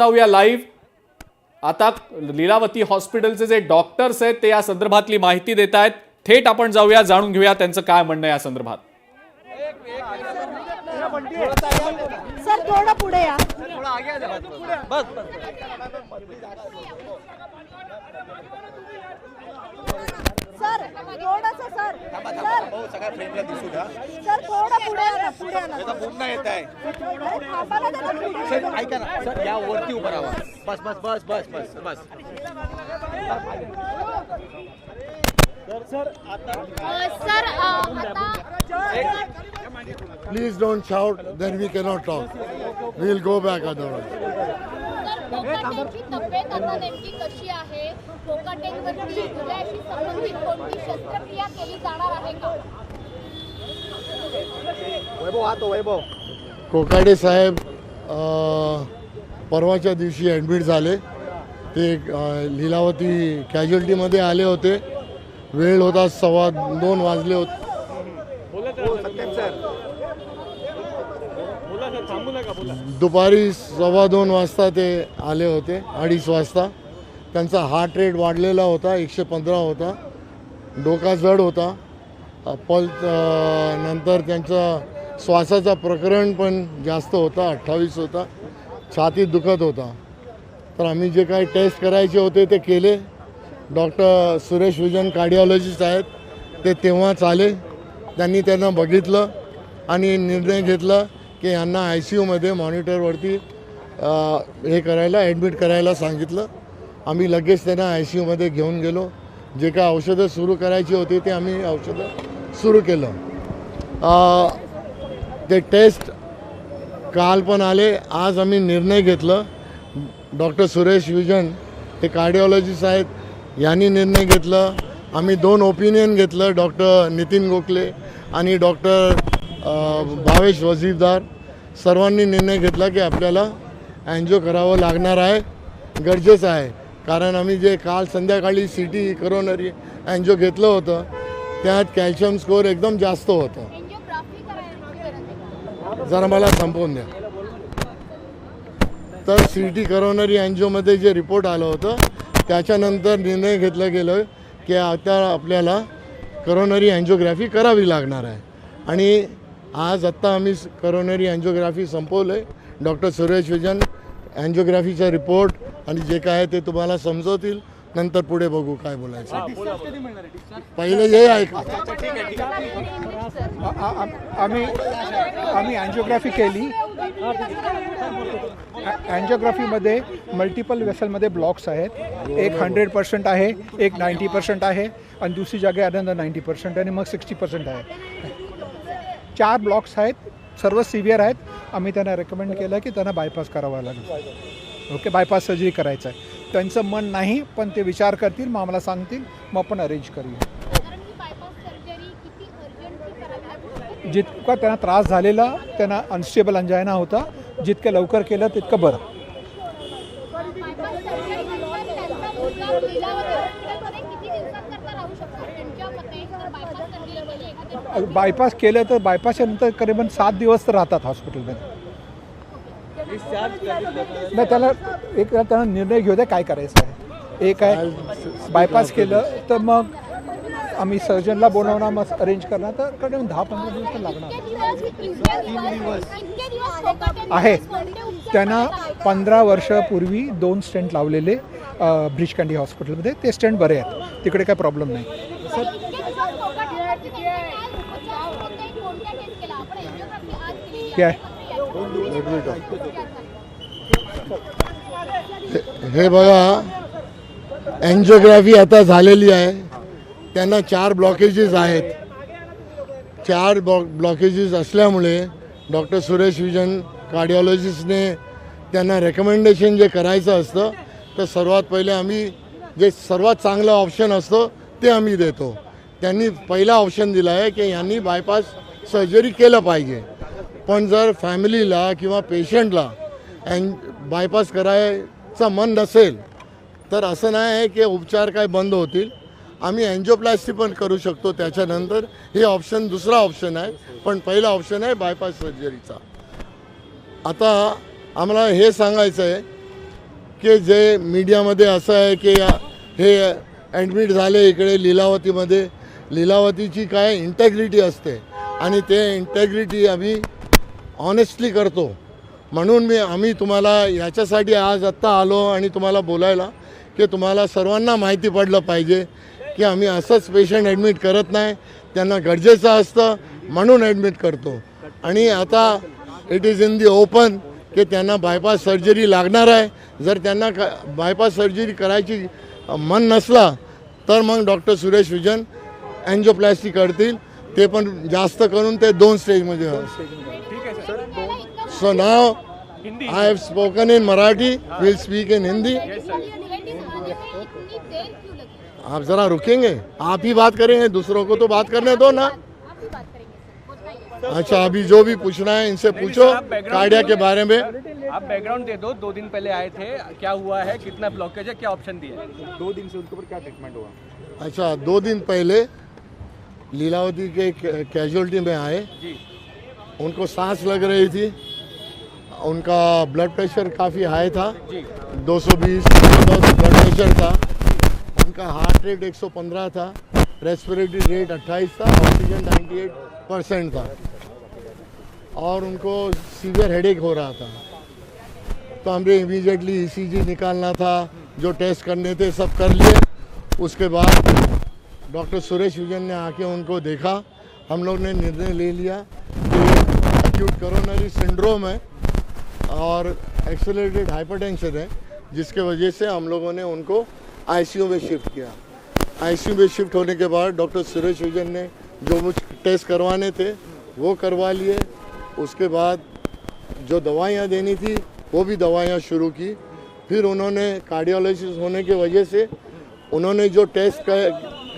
जाऊया लाईव्ह. आता लीलावती हॉस्पिटलचे जे डॉक्टर्स आहेत ते या संदर्भातली माहिती देत आहेत. थेट आपण जाऊया, जाणून घेऊया त्यांचं काय म्हणणं आहे या संदर्भात. सर थोड़ा पुढे या. सर थोडंसं सर सगळ्या फ्रेंडला दिसू द्या. सर थोडं पुढे या ना, पुढे या ना. त्याचा पूर्ण येत आहे. अरे थांबा ना जरा पुढे. सर ऐका ना सर, या वरती उभं राहा. बस बस बस बस बस बस. सर आता Please don't shout, then we cannot talk. We will go back otherwise. कोकाटेंची तब्येत आता नेमकी कशी आहे? कोकाटेंवरती हृदयाशी संबंधित कोणती शस्त्रक्रिया केली जाणार आहे का? वैभव हा तो वैभव. कोकाटे साहेब परवाच्या दिवशी ॲडमिट झाले. ते लीलावती कॅज्युअल्टीमध्ये आले होते. वेळ होता 2:15 वाजले होते. दुपारी 2:15 वाजता ते आले होते, 2:30 वाजता. त्यांचा हार्ट रेट वाढलेला होता, 115 होता. डोका जड होता. नंतर त्यांचा श्वासाचा प्रकरण पण जास्त होता, 28 होता. छातीत दुखत होता. तर आम्ही जे काही टेस्ट करायचे होते ते केले. डॉक्टर सुरेश विजन कार्डिओलॉजिस्ट आहेत, ते तेव्हाच आले. त्यांनी त्यांना बघितलं आणि निर्णय घेतला की यांना ICUमध्ये मॉनिटरवरती हे करायला, ॲडमिट करायला सांगितलं. आम्ही लगेच त्यांना ICUमध्ये घेऊन गेलो. जे काय औषधं सुरू करायची होती ते आम्ही औषधं सुरू केलं. ते टेस्ट काल पण आले. आज आम्ही निर्णय घेतलं. डॉक्टर सुरेश विजन हे कार्डिओलॉजिस्ट आहेत, यांनी निर्णय घेतलं. आम्ही 2 ओपिनियन घेतलं, डॉक्टर नितीन गोखले आणि डॉक्टर भावेश वजीरदार. सर्वांनी निर्णय घेतला की आपल्याला अँजिओ करावं लागणार आहे, गरजेचं आहे. कारण आम्ही जे काल संध्याकाळी CT करोनरी अँजिओ घेतलं होतं त्यात कॅल्शियम स्कोअर एकदम जास्त होतं. एंजिओग्राफी करायला जरा मला संपवून द्या. तर CT करोनरी अँजिओमध्ये जे रिपोर्ट आलं होतं त्याच्यानंतर निर्णय घेतलं गेलं की आता आपल्याला करोनरी अँजिओग्राफी करावी लागणार आहे. आणि आज आत्ता आम्ही करोनरी अँजिओग्राफी संपवलं आहे. डॉक्टर सुरेश विजन अँजिओग्राफीचा रिपोर्ट आणि जे काय आहे ते तुम्हाला समजवतील. नंतर पुढे बघू काय बोलायचं. पहिले हे ऐका. आम्ही अँजिओग्राफी केली. अँजिओग्राफीमध्ये मल्टिपल वेसलमध्ये ब्लॉक्स आहेत. एक 100% आहे, एक 90% आहे आणि दुसरी जागा अनंतर 90% आणि मग 60% आहे. 4 ब्लॉक्स आहेत, सर्व सिव्हिअर आहेत. आम्ही त्यांना रेकमेंड केलं की त्यांना बायपास करावा लागेल. ओके, बायपास सर्जरी करायचं आहे. त्यांचं मन नाही, पण ते विचार करतील, मग आम्हाला सांगतील, मग आपण अरेंज करूया. साधारण ही बायपास सर्जरी किती अर्जंटली करावी लागते? जितका त्यांना त्रास झालेला, त्यांना अनस्टेबल अंजायना होता, जितकं लवकर केलं तितकं बरं. बायपास सर्जरी नंतर त्यांचा मुलगा लीलावती हॉस्पिटलमध्ये किती दिवसांकरता राहू शकतो? त्यांच्या मते जर बायपास सर्जरी केली एखाद्या बायपास केलं तर बायपासच्या नंतर करीबन 7 दिवस तर राहतात हॉस्पिटलमध्ये. नाही, त्यांना निर्णय घेऊ द्या काय करायचं आहे. एक आहे बायपास केलं तर मग आम्ही सर्जनला बोलवणार, मग अरेंज करणार. तर करीबन 10-15 दिवस तर लागणार आहे. त्यांना 15 वर्षापूर्वी 2 स्टेंट लावलेले ब्रिचकंडी हॉस्पिटलमध्ये. ते स्टेंट बरे आहेत, तिकडे काही प्रॉब्लेम नाही. काय हे बघा, अँजिओग्राफी आता झालेली आहे. त्यांना 4 ब्लॉकेजेस आहेत. 4 ब्लॉकेजेस असल्यामुळे डॉक्टर सुरेश विजन कार्डिओलॉजिस्टने त्यांना रेकमेंडेशन जे करायचं असतं तर सर्वात पहिले आम्ही जे सर्वात चांगलं ऑप्शन असतं ते आम्ही देतो. त्यांनी पहिला ऑप्शन दिला आहे की यांनी बायपास सर्जरी केलं पाहिजे. पण जर फॅमिलीला किंवा पेशंटला बायपास करायचं मन नसेल तर असं नाही आहे की उपचार काय बंद होतील. आम्ही अँजिओप्लास्टी पण करू शकतो त्याच्यानंतर. हे ऑप्शन दुसरा ऑप्शन आहे, पण पहिला ऑप्शन आहे बायपास सर्जरीचा. आता आम्हाला हे सांगायचं आहे की जे मीडियामध्ये असं आहे की हे ॲडमिट झाले इकडे लीलावतीमध्ये. लीलावतीची काय इंटेग्रिटी असते आणि ते इंटेग्रिटी आम्ही ऑनेस्टली करतो. म्हणून आम्ही तुम्हाला याच्यासाठी आज आत्ता आलो आणि तुम्हाला बोलायला की तुम्हाला सर्वांना माहिती पडलं पाहिजे की आम्ही असंच पेशंट ॲडमिट करत नाही. त्यांना गरजेचं असतं म्हणून ॲडमिट करतो. आणि आता it is in the open की त्यांना बायपास सर्जरी लागणार आहे. जर त्यांना बायपास सर्जरी करायची मन नसला तर मग डॉक्टर सुरेश विजन अँजिओप्लास्टी करतील. ते पण जास्त करून ते 2 स्टेजमध्ये. So now I have spoken in Marathi. We'll speak in Hindi. आप जरा रुकेंगे? आप ही बात करेंगे, दूसरों को तो बात करने दो ना. अच्छा, अभी जो भी पूछना है इनसे पूछो कार्डिया के बारे में. आप बैकग्राउंड दे दो. 2 दिन पहले आए थे, क्या हुआ है, कितना ब्लॉकेज है, क्या ऑप्शन दिए? 2 दिन से उनके ऊपर क्या ट्रीटमेंट हुआ? अच्छा, 2 दिन पहले लीलावती के कैजुअलिटी में आए. उनको सांस लग रही थी. उनका ब्लड प्रेशर काफ़ी हाई था. 220 ब्लड प्रेशर था. उनका हार्ट रेट 115 था. रेस्पिरेटरी रेट 28 था. ऑक्सीजन 98% था. और उनको सीवियर हेडेक हो रहा था. तो हमने इमीडिएटली ईसीजी निकालना था. जो टेस्ट करने थे सब कर लिए. उसके बाद डॉक्टर सुरेश विजन ने आके उनको देखा. हम लोग ने निर्णय ले लिया कि एक्यूट कोरोनरी सिंड्रोम है और एक्सेलरेटेड हाइपरटेंशन है, जिसके वजह से हम लोगों ने उनको आईसीयू में शिफ्ट किया. आईसीयू में शिफ्ट होने के बाद डॉक्टर सुरेश विजन ने जो मुझे टेस्ट करवाने थे वो करवा लिए. उसके बाद जो दवाइयाँ देनी थी वो भी दवाइयाँ शुरू की. फिर उन्होंने कार्डियोलाइसिस होने की वजह से उन्होंने जो टेस्ट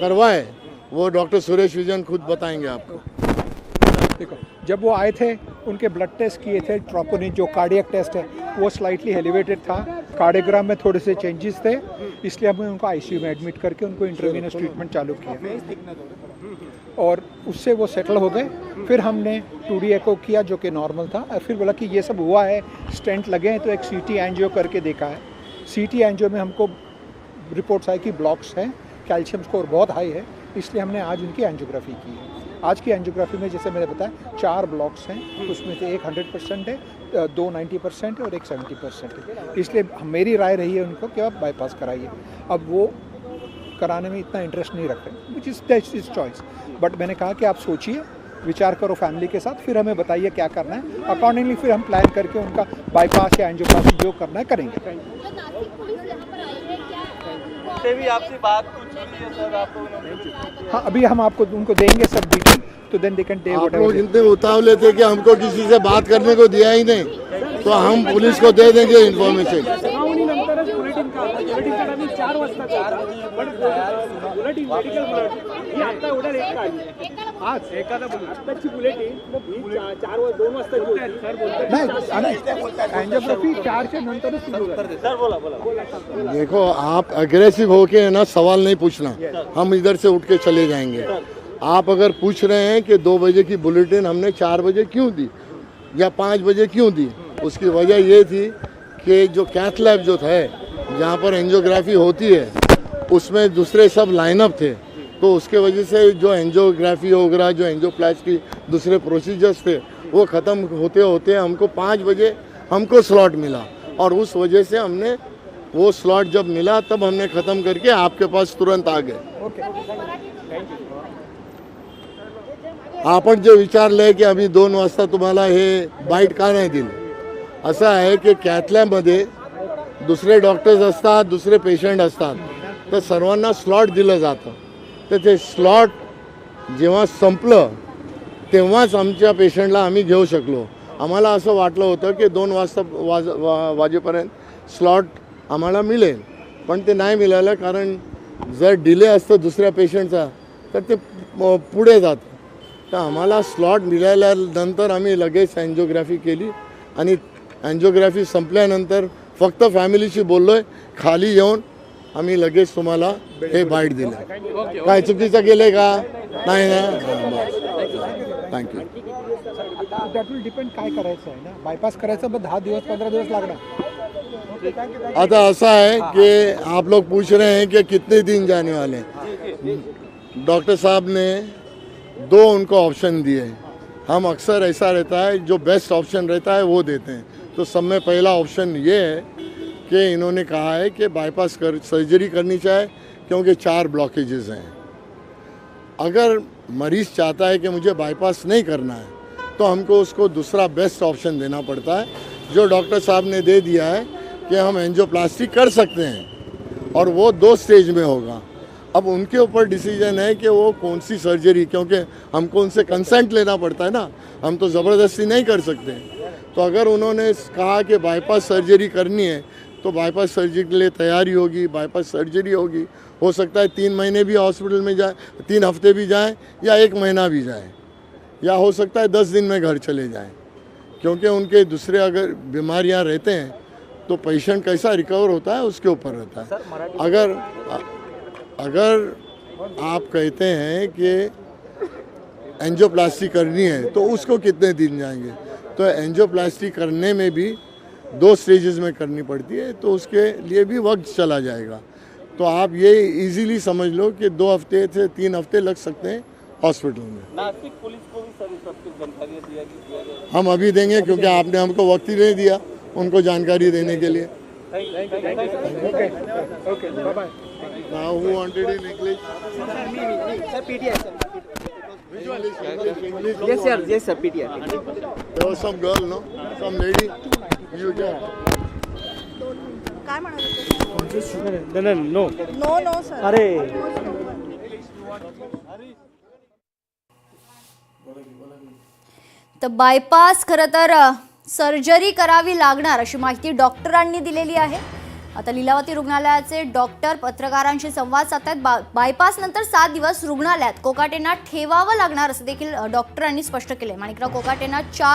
करवाए वो डॉक्टर सुरेश विजन खुद बताएंगे आपको. देखो, जब वो आए थे उनके ब्लड टेस्ट किए थे. ट्रोपोनिन जो कार्डियक टेस्ट है वो स्लाइटली एलिवेटेड था. कार्डियोग्राम में थोड़े से चेंजेस थे, इसलिए हमने उनको आईसीयू में एडमिट करके उनको इंट्रावेनस ट्रीटमेंट चालू किया और उससे वो सेटल हो गए. फिर हमने 2D एको किया जो कि नॉर्मल था. और फिर बोला कि ये सब हुआ है, स्टेंट लगे हैं, तो एक CT एंजियो करके देखा है. CT एंजियो में हमको रिपोर्ट्स आई कि ब्लॉक्स हैं, कैल्शियम स्कोर बहुत हाई है, इसलिए हमने आज उनकी एंजियोग्राफी की है. आज की एंजियोग्राफी में जैसे मैंने बताया 4 ब्लॉक्स हैं. उसमें से एक 100% है, 2 90% है और एक 70% है. इसलिए मेरी राय रही है उनको कि आप बाईपास कराइए. अब वो कराने में इतना इंटरेस्ट नहीं रखते, विच इज़ चॉइस. बट मैंने कहा कि आप सोचिए, विचार करो फैमिली के साथ, फिर हमें बताइए क्या करना है. अकॉर्डिंगली फिर हम प्लान करके उनका बाईपास या एंजियोप्लास्टी जो करना है करेंगे. भी आपसे बात कुछ हुई है सर आपको? हाँ, अभी हम आपको उनको देंगे सब डिटेल, तो देन दे कैन टेक आप लोग इतने उतावले थे कि हमको किसी से बात करने को दिया ही नहीं, तो हम पुलिस को दे देंगे इन्फॉर्मेशन. एंजियोग्राफी 4 से नंतर सुरू होईल. देखो, आप अग्रेसिव होके ना सवाल नहीं पूछना. हम इधर से उठ के चले जाएंगे. आप अगर पूछ रहे हैं कि 2 बजे की बुलेटिन हमने 4 बजे क्यों दी या 5 बजे क्यों दी, उसकी वजह ये थी कि जो कैथ लैब जो है जहाँ पर एंजियोग्राफी होती है उसमें दूसरे सब लाइनअप थे. तो उसके वजह से जो एंजियोग्राफी वगैरह, जो एंजियोप्लास्टी, दूसरे प्रोसीजर्स थे वो ख़त्म होते होते हमको 5 बजे हमको स्लॉट मिला. और उस वजह से हमने वो स्लॉट जब मिला तब हमने ख़त्म करके आपके पास तुरंत आ गए. आपण जे विचारलंय की आम्ही 2 वाजता तुम्हाला हे बाईट का नाही दिलं, असं आहे की कॅथलॅबमध्ये दुसरे डॉक्टर्स असतात, दुसरे पेशंट असतात, तर सर्वांना स्लॉट दिलं जातं. तर ते स्लॉट जेव्हा संपलं तेव्हाच आमच्या पेशंटला आम्ही घेऊ शकलो. आम्हाला असं वाटलं होतं की 2 वाजेपर्यंत स्लॉट आम्हाला मिळेल, पण ते नाही मिळालं. कारण जर डिले असतं दुसऱ्या पेशंटचा तर ते पुढे जातं. तर आम्हाला स्लॉट मिळाल्यानंतर आम्ही लगेच एंजियोग्राफी केली आणि एंजियोग्राफी संपल्यानंतर फक्त फॅमिलीशी बोललो आहे. खाली येऊन आम्ही लगेच तुम्हाला हे बाईट दिलं. काय चुकीचं केलं का? नाही ना. थँक्यू. दॅट विल डिपेंड काय करायचं आहे ना. बायपास करायचं मग 10 दिवस 15 दिवस लागणार. आता ऐसा है कि आप लोग पूछ रहे हैं कि कितने दिन जाने वाले हैं। डॉक्टर साहब ने 2 उनको ऑप्शन दिए। हम अक्सर ऐसा रहता है जो बेस्ट ऑप्शन रहता है वो देते हैं। तो सब में पहला ऑप्शन ये है कि इन्होंने कहा है कि बाईपास सर्जरी करनी चाहिए क्योंकि 4 ब्लॉकेजेस हैं। अगर मरीज़ चाहता है कि मुझे बाईपास नहीं करना है तो हमको उसको दूसरा बेस्ट ऑप्शन देना पड़ता है, जो डॉक्टर साहब ने दे दिया है कि हम एंजियोप्लास्टी कर सकते हैं और वो 2 स्टेज में होगा। अब उनके ऊपर डिसीजन है कि वो कौन सी सर्जरी, क्योंकि हमको उनसे कंसेंट लेना पड़ता है ना, हम तो ज़बरदस्ती नहीं कर सकते। तो अगर उन्होंने कहा कि बाईपास सर्जरी करनी है तो बाईपास सर्जरी के लिए तैयारी होगी, बाईपास सर्जरी होगी। हो सकता है 3 महीने भी हॉस्पिटल में जाए, 3 हफ्ते भी जाएं या 1 महीना भी जाए, या हो सकता है 10 दिन में घर चले जाएं, क्योंकि उनके दूसरे अगर बीमारियां रहते हैं तो पेशेंट कैसा रिकवर होता है उसके ऊपर रहता है। अगर आप कहते हैं कि एंजियोप्लास्टी करनी है तो उसको कितने दिन जाएंगे, तो एंजियोप्लास्टी करने में भी 2 स्टेजेस में करनी पड़ती है, तो उसके लिए भी वक्त चला जाएगा। तो आप ये इजीली समझ लो कि 2 हफ्ते से 3 हफ्ते लग सकते हैं हॉस्पिटल में। नासिक पुलिस को भी सर इस वक्त जानकारी दिया गया। हम अभी देंगे क्योंकि आपने हमको वक्त ही नहीं दिया उनको जानकारी देने के लिए। Now who wanted in English? Sir, PTI, sir. English. Yes, sir, PTI. There was some girl, no? Some lady. You can. काय म्हणाले No. नो नो सर अरे तर बायपास खरं तर सर्जरी करावी लागणार अशी माहिती डॉक्टरांनी दिलेली आहे। आता लीलावती रुग्णालयाचे डॉक्टर पत्रकारांशी संवाद साधतात। बायपास नंतर 7 दिवस रुग्णालयात कोकाटेंना ठेवावं लागणार असं देखील डॉक्टरांनी स्पष्ट केले। माणिकराव कोकाटेंना 4